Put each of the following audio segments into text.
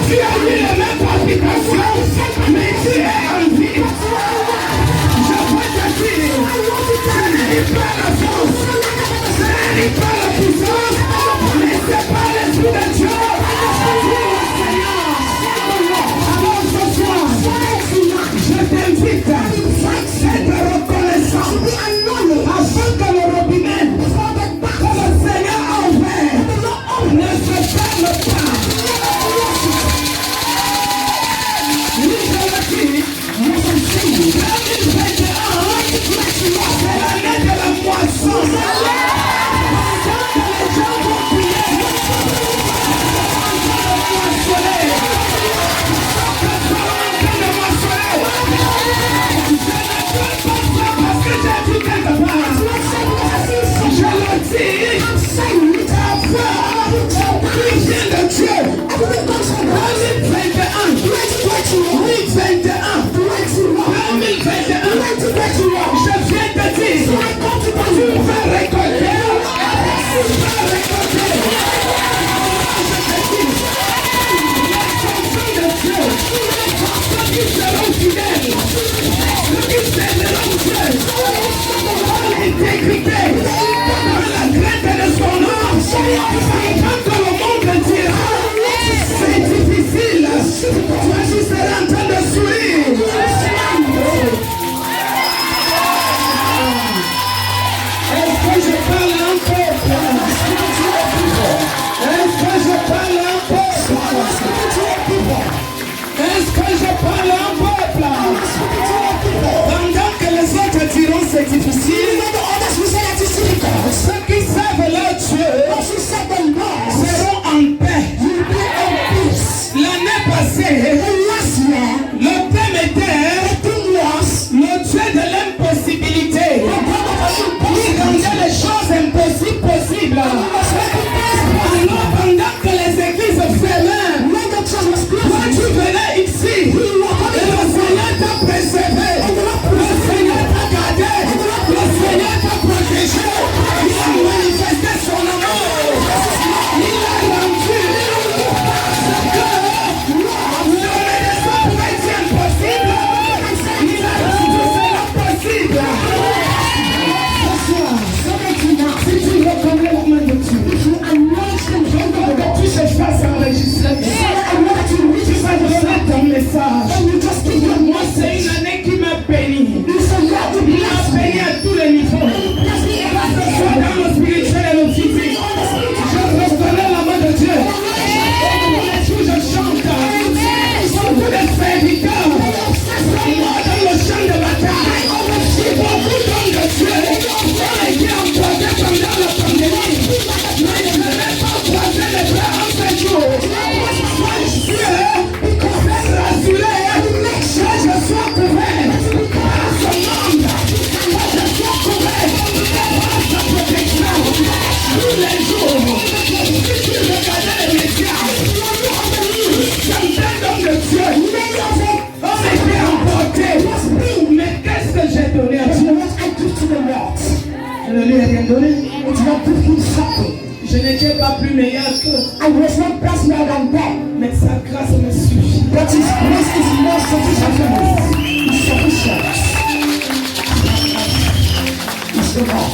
Tu as eu les mêmes palpitations, mais tu es en vie. Je peux te dire, ce n'est pas la force, ce n'est pas la puissance, mais c'est pas l'esprit de Dieu. Alors ce soir, je t'invite à être reconnaissant afin que le robinet que le Seigneur a ouvert ne se ferme pas. Oui, je le dis, 2021, c'est l'année de la moisson. Pendant que les gens vont prier, l'intégrité, la crainte de son nom, quand le monde dira, c'est difficile, toi tu seras en train de sourire. Est-ce que je parle un peu? Est-ce que je parle un peu? Est-ce que je parle un peuple? Pendant que les autres diront c'est difficile, ceux qui savent leur Dieu seront en paix. L'année passée, le thème était le Dieu de l'impossibilité. Il rendait les choses impossibles possibles. Alors pendant que les églises fermaient, toi tu venais ici, et le Seigneur t'a préservé, le Seigneur t'a gardé, le Seigneur t'a protégé, il a manifesté son amour, il a rendu ce que le médecin pouvait dire impossible, il a rendu cela possible. Si tu reconnais la main de Dieu, que tu cherches pas à s'enregistrer, tu vas donner ton message. Moi, c'est une année qui m'a béni. Il m'a béni à tous les niveaux. Que ce soit dans le spirituel et le physique. Je reconnais la main de Dieu. Et tous les jours, je chante. Beaucoup de serviteurs. Moi, dans le champ de bataille. Beaucoup d'hommes de Dieu ont été emportés pendant la pandémie. Mais je n'ai pas croisé les bras en ce jour. Dieu, rassuré, que je sois couvert par son nom, que je sois couvert par sa protection tous les jours. Si tu regardais les médias, centaines d'hommes de Dieu ont été emportés. Mais qu'est-ce que j'ai donné à Dieu? Je ne lui ai rien donné. Je n'étais pas plus meilleur que. Mais sa grâce me suffit. But His grace is more sufficient. It's the God.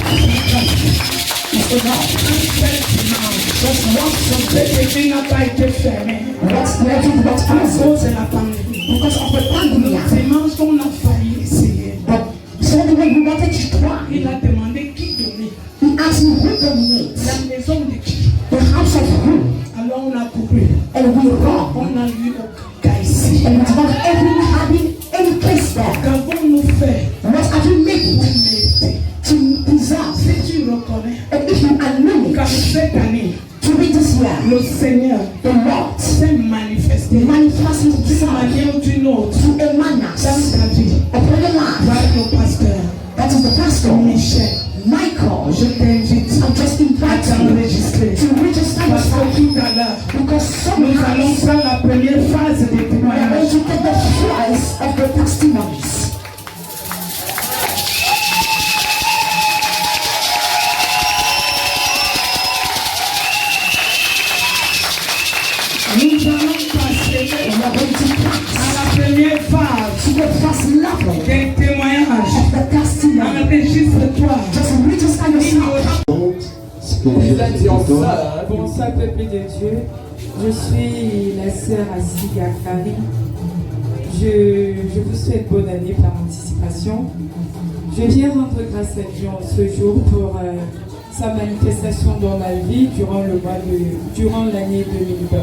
It's the God. Just once everything n'a pas été fermé. What's letting what À close? cause de la pandémie. Because of the pandemic. Dimanche, on a failli essayer. But so the way we wanted to try, Il a demandé qui donnait. He asked me who dominates. La maison de qui? The house of who? Alors on a couru. And we run. On a eu aucun cas ici. And we did not even having any place there. Qu'avons-nous fait What have you made pour m'aider? to deserve? Si tu reconnais And if you admit qu'à cette année, to be this year, le Seigneur the Lord s'est manifesté manifests d'une Himself manière ou d'une autre to a manner dans ta vie upon your life. par nos pasteurs. That is the pastor, Michel, Michael. je t'invite I'm just à inviting you t'enregistrer. to register Parce yourself que tout à l'heure, because nous allons sometimes faire la première phase des we are going témoignages. to take the choice of the testimonies. Nous allons passer que vous êtes pasteur. Bonsoir peuple de Dieu, je suis la sœur Asiga Kari. Je vous souhaite bonne année par anticipation. Je viens rendre grâce à Dieu en ce jour pour sa manifestation dans ma vie durant l'année 2020.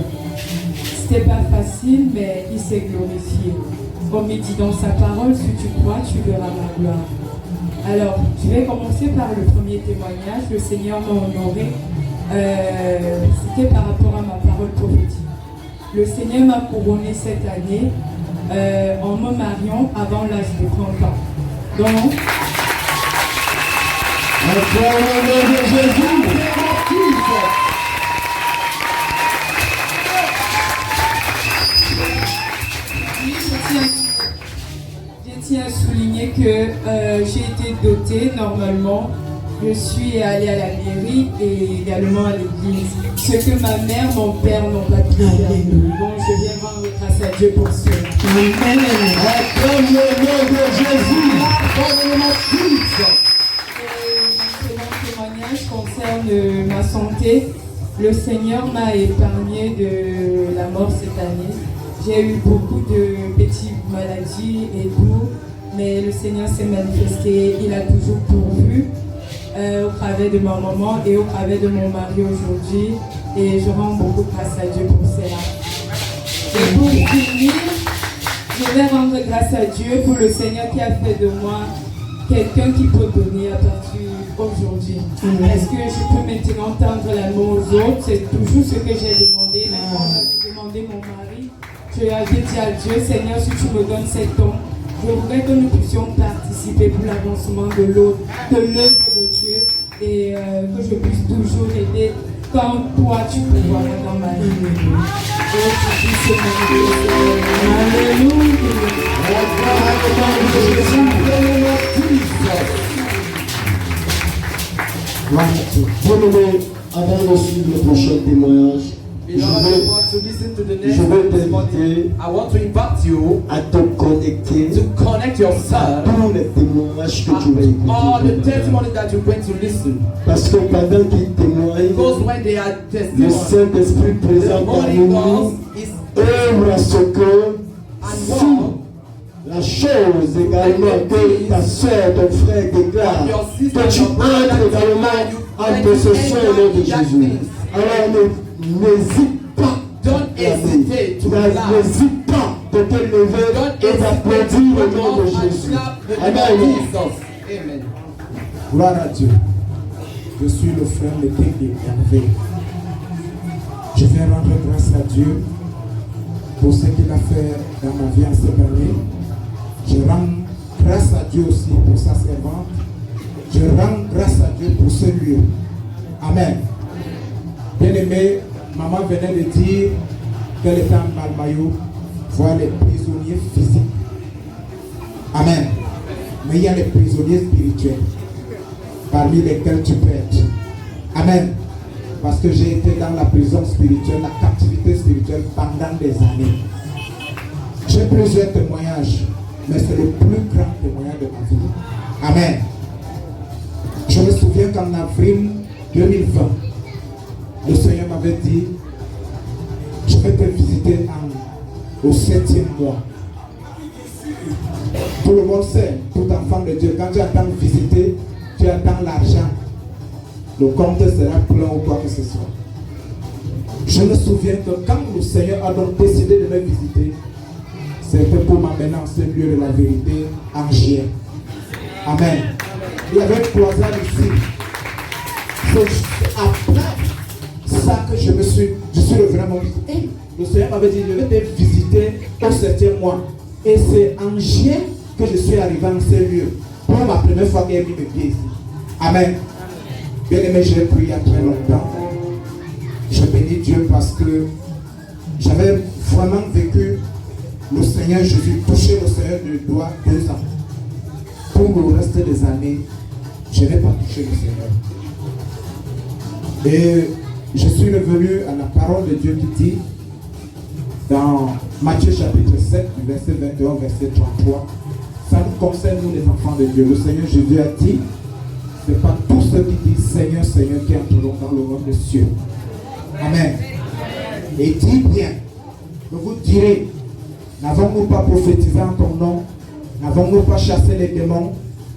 C'était pas facile, mais il s'est glorifié. Comme il dit dans sa parole, si tu crois, tu verras ma gloire. Alors, je vais commencer par le premier témoignage. Le Seigneur m'a honoré. C'était par rapport à ma parole prophétique. Le Seigneur m'a couronné cette année en me mariant avant l'âge de 30 ans. Donc, Encore au nom de Jésus, je tiens à souligner que j'ai été dotée normalement. Je suis allée à la mairie et également à l'église. Ce que ma mère, mon père n'ont pas pu faire. Donc je viens rendre grâce à Dieu pour cela. Amen. Encore au nom de Jésus, encore au nom de Christ. Mon témoignage concerne ma santé. Le Seigneur m'a épargné de la mort cette année. J'ai eu beaucoup de petites maladies et tout, mais le Seigneur s'est manifesté. Il a toujours pourvu au travers de ma maman et au travers de mon mari aujourd'hui. Et je rends beaucoup grâce à Dieu pour cela. Et pour finir, je vais rendre grâce à Dieu pour le Seigneur qui a fait de moi quelqu'un qui peut donner à partir d'aujourd'hui. Est-ce que je peux maintenant tendre la main aux autres? C'est toujours ce que j'ai demandé. Mais quand j'avais demandé mon mari, je avais dit à Dieu, Seigneur, si tu me donnes cet homme, je voudrais que nous puissions participer pour l'avancement de l'œuvre de Dieu et que je puisse toujours aider quand toi tu peux voir dans ma vie. Et tu puisses se manifester. Alléluia. Avant de suivre le prochain témoignage, Je want to listen to the next je veux testimony. t'inviter I want to invite you à te connecter to connect yourself tous les témoignages que tu vas all the écouter. testimony that you're going to listen. Parce que pendant qu'ils témoignent, Because when they are le testimony, Saint-Esprit présent the parmi Holy nous Ghost is œuvre à ce que and si walk. la chose également que ta soeur, ton frère déclare, que tu entres également en possession au nom de Jésus. Alors n'hésite pas. Don't hesitate to clap. N'hésite pas de te lever Don't et hesitate d'applaudir to le nom de come and Jésus. clap the name of Amen. Jesus. Amen. Gloire à Dieu. Je suis le frère Lété Hervé. Je viens rendre grâce à Dieu pour ce qu'il a fait dans ma vie en cette année. Je rends grâce à Dieu aussi pour sa servante. Je rends grâce à Dieu pour ce lieu. Amen. Bien-aimé, maman venait de dire qu'elle était en Malmayo, voir les prisonniers physiques. Amen. Mais il y a les prisonniers spirituels, parmi lesquels tu peux être. Amen. Parce que j'ai été dans la prison spirituelle, la captivité spirituelle pendant des années. J'ai plusieurs témoignages, mais c'est le plus grand témoignage de ma vie. Amen. Je me souviens qu'en avril 2020, le Seigneur m'avait dit, je vais te visiter au 7e mois. Tout le monde sait, tout enfant de Dieu, quand tu attends visiter, tu attends l'argent. Le compte sera plein ou quoi que ce soit. Je me souviens que quand le Seigneur a donc décidé de me visiter, c'était pour m'amener en ce lieu de la vérité en Gier. Amen. Il y avait une croisade ici. C'est après ça que je suis vraiment visité. Le Seigneur m'avait dit, je vais te visiter au 7e mois. Et c'est en Gier que je suis arrivé en ce lieu. Pour ma première fois qu'il a mis mes pieds ici. Amen. Bien aimé, j'ai prié il y a très longtemps. Je bénis Dieu parce que j'avais vraiment vécu le Seigneur Jésus, touché le Seigneur du doigt 2 ans. Pour le reste des années, je n'ai pas touché le Seigneur. Et je suis revenu à la parole de Dieu qui dit dans Matthieu chapitre 7, verset 21, verset 33, ça nous concerne nous les enfants de Dieu. Le Seigneur Jésus a dit, Ce n'est pas tous ceux qui disent Seigneur, Seigneur qui entreront dans le royaume des cieux. Amen. Et dis bien, je vous dirai, n'avons-nous pas prophétisé en ton nom? N'avons-nous pas chassé les démons?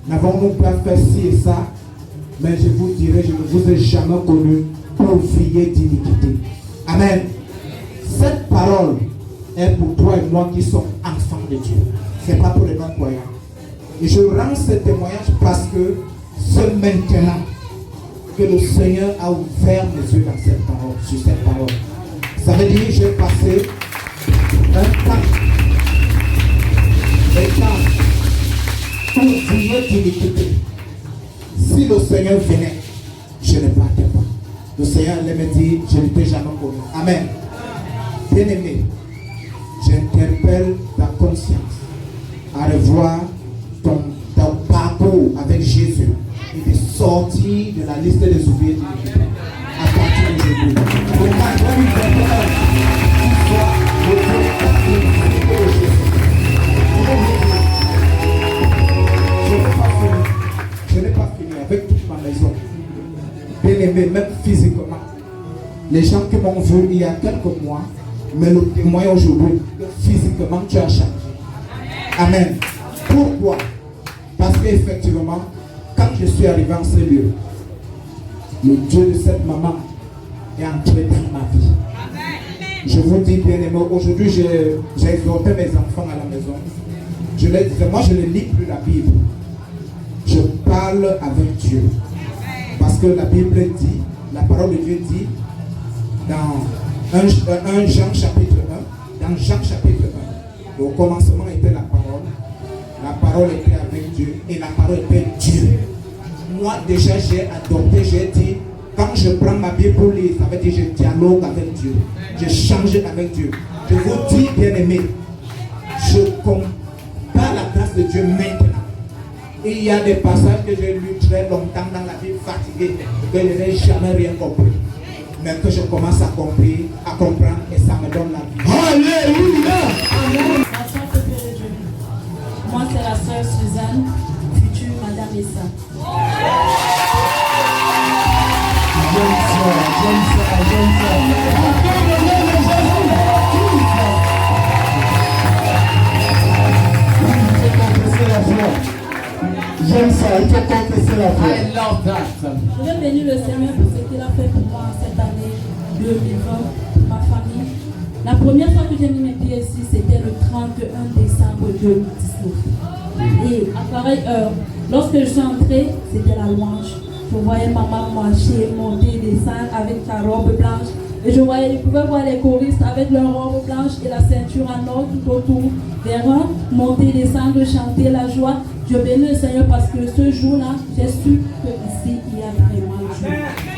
N'avons-nous pas fait ci et ça? Mais je vous dirai, je ne vous ai jamais connu ouvrier d'iniquité. Amen. Cette parole est pour toi et moi qui sommes enfants de Dieu. Ce n'est pas pour les non-croyants. Et je rends ce témoignage parce que c'est maintenant que le Seigneur a ouvert mes yeux dans cette parole, sur cette parole. Ça veut dire que j'ai passé un temps ouvrier d'iniquité. Si le Seigneur venait, je ne partais pas. Le Seigneur allait me dire, je ne t'ai jamais connu. Amen. Bien-aimé, j'interpelle ta conscience à revoir ton parcours avec Jésus et de sortir de la liste des ouvriers d'iniquité à partir d'aujourd'hui. Pour qu'en 2021, tu sois le véritable de Jésus. Je n'ai pas fini avec toute ma maison. Bien-aimé, même physiquement. Les gens qui m'ont vu il y a quelques mois me le témoignent aujourd'hui. Physiquement, tu as changé. Amen. Pourquoi? Parce qu'effectivement, quand je suis arrivé en ce lieu, le Dieu de cette maman est entré dans ma vie. Je vous dis, bien-aimé, aujourd'hui, j'ai exhorté mes enfants à la maison. Je leur disais, moi, je ne lis plus la Bible. Je parle avec Dieu. Parce que la Bible dit, la parole de Dieu dit, dans 1 Jean chapitre 1, dans Jean chapitre 1, au commencement était la parole était avec Dieu, et la parole était Dieu. Moi, déjà, j'ai adopté, j'ai dit, quand je prends ma Bible pour lire, ça veut dire que je dialogue avec Dieu. Je change avec Dieu. Je vous dis, bien-aimé, je compare la grâce de Dieu maintenant. Et il y a des passages que j'ai lus très longtemps dans la vie fatiguée, que je n'ai jamais rien compris. Mais que je commence à comprendre et ça me donne la vie. Alléluia! Amen. Moi, c'est la sœur Suzanne, future Madame Issa. J'aime ça, il faut confesser la foi. I love that. Je vais bénir le Seigneur pour ce qu'il a fait pour moi cette année 2020, pour ma famille. La première fois que j'ai mis mes pieds ici, c'était le 31 décembre 2019. Et à pareille heure, lorsque je suis entrée, c'était la louange. Je voyais maman marcher, monter, descendre avec sa robe blanche. Et je pouvais voir les choristes avec leur robe blanche et la ceinture en or tout autour des rangs, monter, descendre, chanter la joie. Je bénis le Seigneur parce que ce jour-là, j'ai su qu'ici, il y a vraiment Dieu.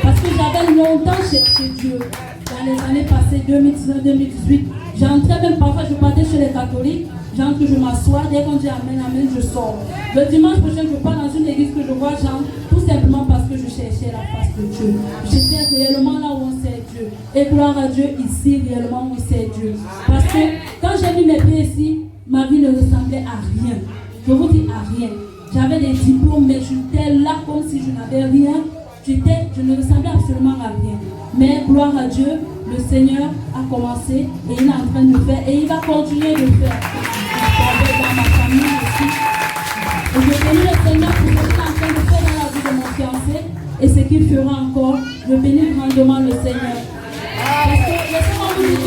Parce que j'avais longtemps cherché Dieu. Dans les années passées, 2019-2018, j'entrais même parfois, je partais chez les catholiques, j'entre, je m'assois, dès qu'on dit Amen, Amen, je sors. Le dimanche prochain, je pars dans une église que je vois, j'entre, tout simplement parce que je cherchais la face de Dieu. J'étais réellement là où on sait Dieu. Et gloire à Dieu, ici, réellement où on sait Dieu. Parce que quand j'ai mis mes pieds ici, ma vie ne ressemblait à rien. Je vous dis à rien. J'avais des diplômes, mais j'étais là comme si je n'avais rien. Je ne ressemblais absolument à rien. Mais gloire à Dieu, le Seigneur a commencé et il est en train de le faire et il va continuer de le faire. Dans ma famille aussi. Et je bénis le Seigneur pour ce qu'il est en train de faire dans la vie de mon fiancé et ce qu'il fera encore. Je bénis grandement le Seigneur. Parce que laissez-moi vous dire que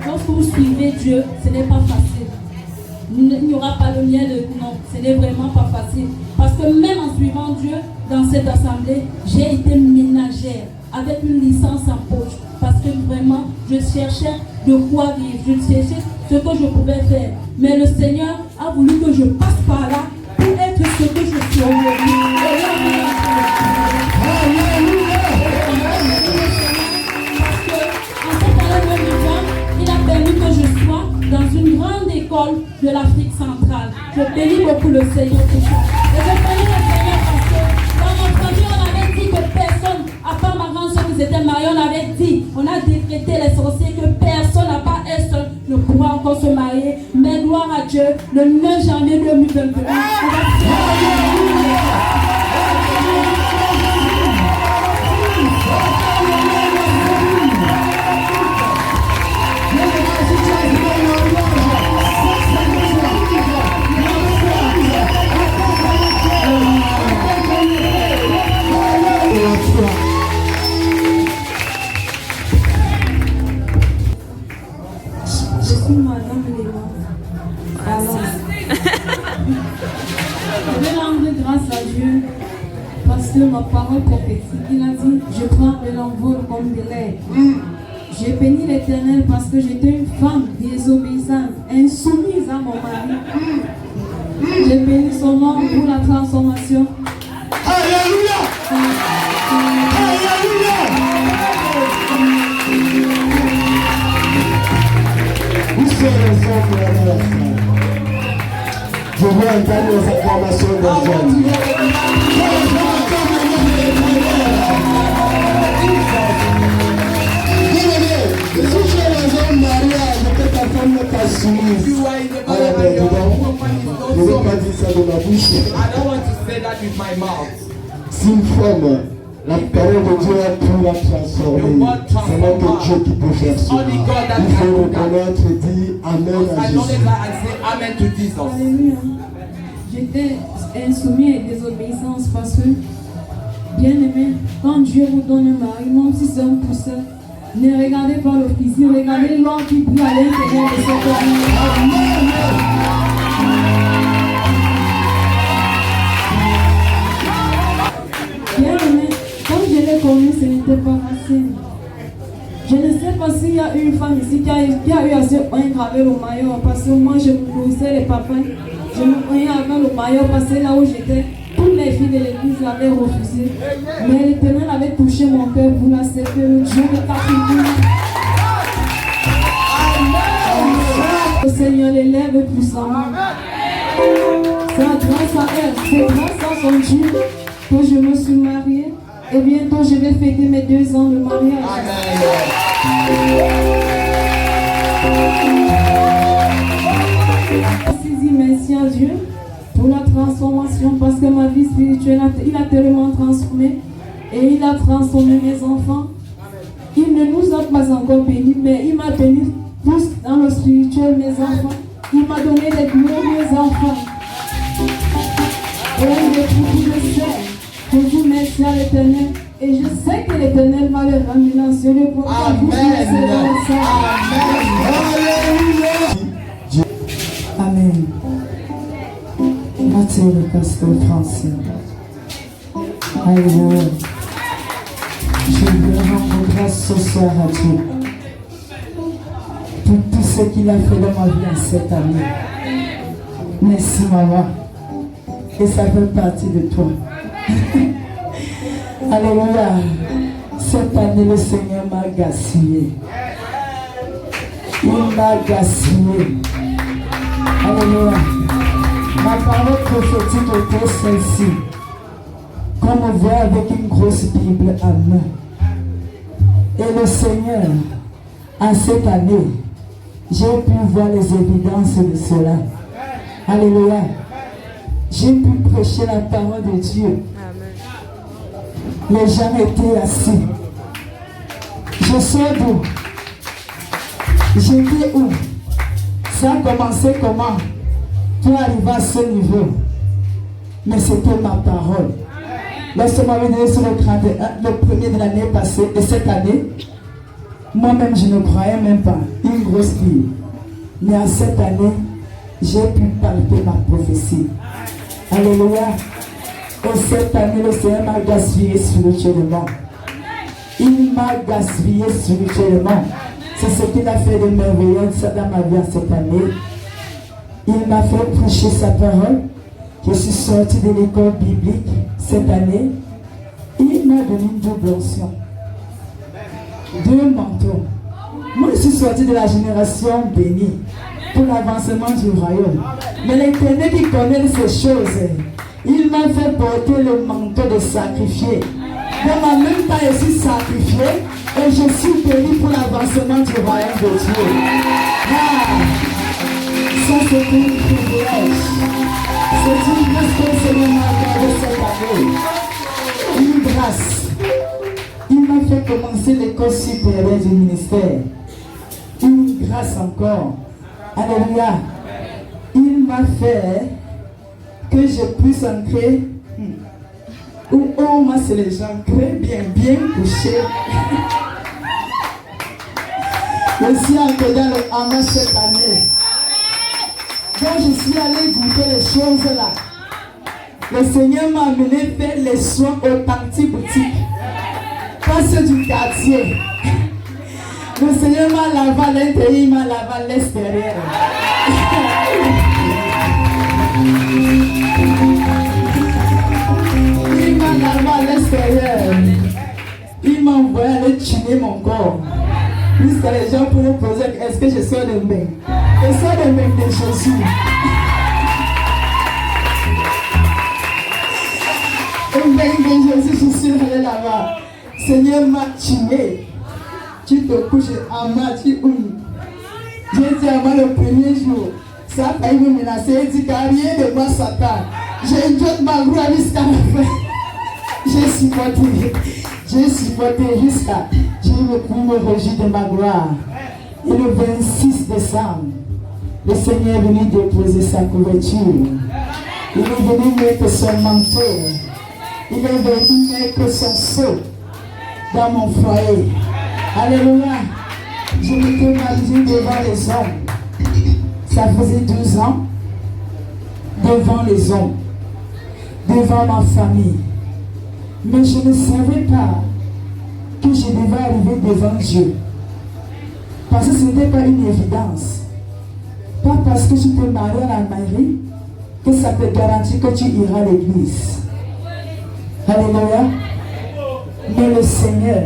lorsque vous suivez Dieu, ce n'est pas facile. Il n'y aura pas le miel, non, ce n'est vraiment pas facile. Parce que même en suivant Dieu dans cette assemblée, j'ai été ménagère avec une licence en poche. Parce que vraiment, je cherchais de quoi vivre, je cherchais ce que je pouvais faire. Mais le Seigneur a voulu que je passe par là pour être ce que je suis aujourd'hui. Parce qu'en cette année 2020, il a permis que je sois dans une grande école de l'Afrique centrale. Je bénis beaucoup le Seigneur pour ça. Et je bénis le Seigneur parce que dans notre famille, on avait dit que personne, à part ma grande soeur qui était mariée, on avait dit, on a décrété les sorciers que personne, à part elle seule, ne pourra encore se marier. Mais gloire à Dieu, le 9 janvier 2021. Je suis madame Léon. Alors, je vais rendre grâce à Dieu parce que ma parole prophétique, il a dit, je prends de l'envol comme de l'air. J'ai béni l'Éternel parce que j'étais une femme désobéissante, insoumise à mon mari. J'ai béni son nom pour la transformation. Alléluia! Alléluia! Où sont les hommes là? Je veux entendre les acclamations des hommes. Si chez les hommes mariés, peut-être ta femme n'est pas soumise. Alors, je ne vais pas dire ça de ma bouche. I don't want to say that with my mouth. Si une femme, la parole de Dieu a pu la transformer, c'est notre Dieu qui peut faire cela. Il faut reconnaître et dire Amen à I know Jésus. that I say amen to Jesus. Alléluia. J'étais insoumis et désobéissance parce que, bien aimé, quand Dieu vous donne un mari, même si c'est un pousseur, ne regardez pas le physique, regardez l'homme qui brille à l'intérieur de cette homme. Bien aimé, quand je l'ai connu, ce n'était pas facile. Je ne sais pas s'il y a une femme ici qui a eu assez gravé le maillot, parce que moi je me nourrissais les papas. Je me croyais avec le maillot parce que là où j'étais, toutes les filles de l'église l'avaient refusé. Mais l'Éternel avait touché mon cœur pour l'accepter, le Dieu de Capitaine. Le Seigneur l'élève puissamment. C'est grâce à elle, c'est grâce à son Dieu que je me suis mariée. Et bientôt je vais fêter mes 2 ans de mariage. Merci à Dieu pour la transformation parce que ma vie spirituelle, il a tellement transformé et il a transformé mes enfants. Il ne nous a pas encore bénis, mais il m'a béni tous dans le spirituel, mes enfants. Il m'a donné des glorieux enfants. Et je le sais. Je vous remercie à l'Éternel et je sais que l'Éternel va le ramener dans ce lieu pour vous. Amen. Matthieu le pasteur français. Alléluia. Je veux rendre grâce ce soir à Dieu pour tout ce qu'il a fait dans ma vie en cette année. Merci maman. Et ça fait partie de toi. Alléluia. Cette année, le Seigneur m'a gaspillé. Il m'a gaspillé. Alléluia. Ma parole prophétique était celle-ci. Comme on voit avec une grosse Bible à main. Et le Seigneur, en cette année, j'ai pu voir les évidences de cela. Alléluia. J'ai pu prêcher la parole de Dieu. Les gens étaient assis. Je sors d'où? J'étais où? Ça a commencé comment? Pour arriver à ce niveau. Mais c'était ma parole. Lorsque m'avait donné sur le 31, le premier de l'année passée, et cette année, moi-même je ne croyais même pas. Une grosse fille. Mais en cette année, j'ai pu palper ma prophétie. Alléluia. Et cette année, le Seigneur m'a gaspillé spirituellement. Il m'a gaspillé spirituellement. C'est ce qu'il a fait de merveilleux dans ma vie en cette année. Il m'a fait prêcher sa parole. Je suis sorti de l'école biblique cette année. Il m'a donné une double onction. 2 manteaux. Moi, je suis sorti de la génération bénie pour l'avancement du royaume. Mais l'Éternel, il connaît ces choses. Il m'a fait porter le manteau de sacrifié. Dans ma même temps, je suis sacrifié et je suis béni pour l'avancement du royaume de Dieu. Ça, c'est un privilège. C'est une grâce que le Seigneur m'a accordée cette année. Une grâce. Il m'a fait commencer l'école supérieure du ministère. Une grâce encore. Alléluia. Il m'a fait que je puisse entrer où au moins c'est les gens très bien couchés. Je suis entré dans le hamas cette année. Donc je suis allé goûter les choses là. Le Seigneur m'a amené faire les soins aux petites boutiques. Pas ceux du quartier. Le Seigneur m'a lavé à l'intérieur, il m'a lavé à l'extérieur. Il m'a lavé à l'extérieur. Il m'a envoyé aller tuer mon corps. Puisque les gens pourraient poser, est-ce que je sors de bain? Je sors de bain de Jésus. Au bain de Jésus, je suis allé là-bas. Seigneur m'a tué. Tu te couches en main, tu ouilles. J'ai dit avant le premier jour, ça a failli me menacer. Il dit qu'à rien de moi, Satan. J'ai une autre ma gloire jusqu'à la fin. J'ai supporté jusqu'à. J'ai pu me réjouir de ma gloire. Et le 26 décembre, le Seigneur est venu déposer sa couverture. Il est venu mettre son manteau. Il est venu mettre son sceau dans mon foyer. Alléluia. Je m'étais mariée devant les hommes. Ça faisait 12 ans. Devant les hommes. Devant ma famille. Mais je ne savais pas que je devais arriver devant Dieu. Parce que ce n'était pas une évidence. Pas parce que tu te maries à la mairie que ça te garantit que tu iras à l'église. Alléluia. Mais le Seigneur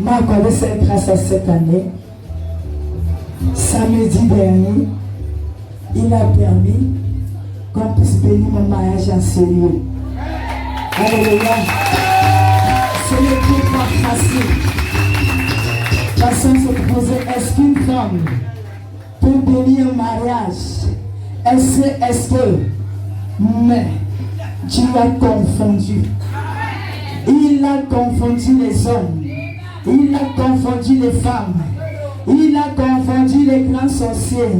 m'a accordé cette grâce à cette année. Samedi dernier, il a permis qu'on puisse bénir mon mariage en sérieux. Alléluia. Ce n'est pas facile. Personne se posait, est-ce qu'une femme peut bénir un mariage? Est-ce que, mais Dieu a confondu. Il a confondu les hommes. Il a confondu les femmes. Il a confondu les grands sorciers.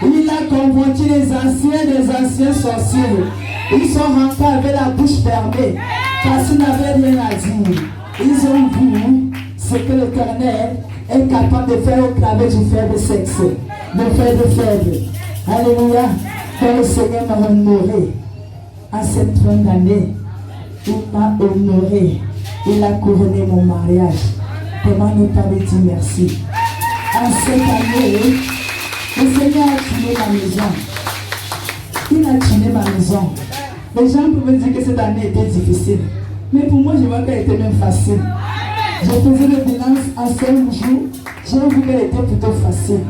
Il a confondu les anciens sorciers. Ils sont rentrés avec la bouche fermée parce qu'ils n'avaient rien à dire. Ils ont vu ce que l'Éternel est capable de faire au travers du faible sexe, de faible. Alléluia. Quand le Seigneur m'a honoré à cette fin d'année, il m'a honoré. Il a couronné mon mariage. Comment ne pas lui dire merci? En cette année, le Seigneur a tué ma maison. Il a tué ma maison. Les gens peuvent dire que cette année était difficile. Mais pour moi, je vois qu'elle était même facile. Je faisais le bilan en 5 jours. J'ai vu qu'elle était plutôt facile.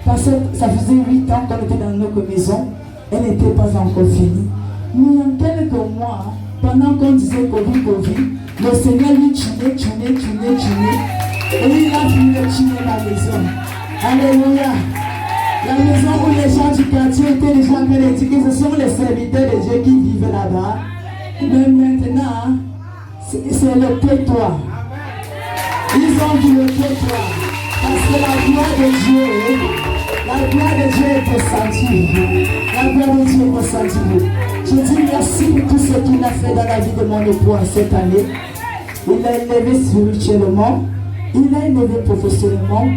Parce que ça faisait 8 ans qu'on était dans notre maison. Elle n'était pas encore finie. Mais en quelques mois, pendant qu'on disait Covid, le Seigneur lui tuait. Et il a fini de tuer la maison. Alléluia. La maison où les gens du quartier étaient les gens qui ont dit que ce sont les serviteurs de Dieu qui vivent là-bas. Mais maintenant, c'est le tais-toi. Ils ont vu le tais-toi. Parce que la gloire de Dieu est descendue. La gloire de Dieu est descendue. Je dis merci pour tout ce qu'il a fait dans la vie de mon époux en cette année. Il a élevé spirituellement. Il a élevé professionnellement.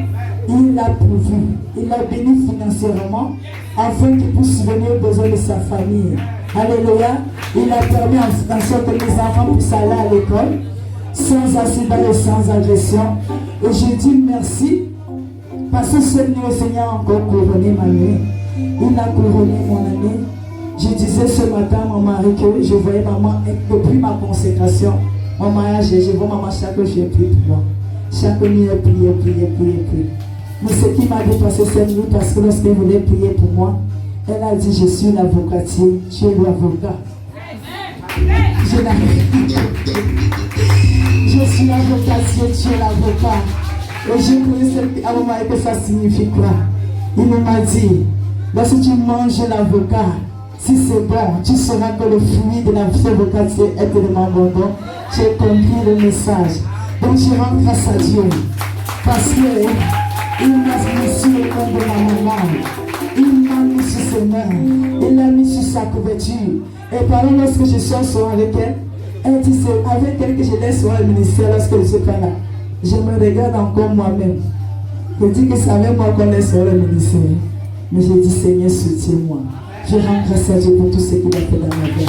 Il l'a pourvu, il l'a béni financièrement afin qu'il puisse subvenir aux besoins de sa famille. Alléluia. Il a permis en sorte que les enfants puissent aller à l'école sans accident et sans agression. Et je dis merci parce que le Seigneur a encore couronné ma nuit. Il a couronné mon année. Je disais ce matin à mon mari que je voyais maman depuis ma consécration, mon mariage, je vois maman chaque jour prier pour moi. Chaque nuit, prier. Mais ce qui m'a dépassé cette nuit, parce que lorsqu'elle voulait prier pour moi, elle a dit, je suis l'avocatier, tu es l'avocat. Je suis l'avocatier, tu es l'avocat. Et je connaissais à mon mari que ça signifie quoi. Il m'a dit, Lorsque tu manges l'avocat, si c'est bon, tu sauras que le fruit de l'avocat c'est tellement bon. J'ai compris le message. Donc je rends grâce à Dieu. Parce qu'il m'a mis sur le corps de ma maman. Il m'a mis sur ses mains. Il l'a mis sur sa couverture. Et par exemple, lorsque je suis soir avec elle dit c'est avec elle que je laisse sur le ministère lorsque je ne suis pas là. Je me regarde encore moi-même. Je dis que c'est avec moi qu'on laisse sur le ministère. Mais j'ai dit Seigneur, soutiens-moi. Je rends grâce à Dieu pour tout ce qu'il a fait dans ma vie.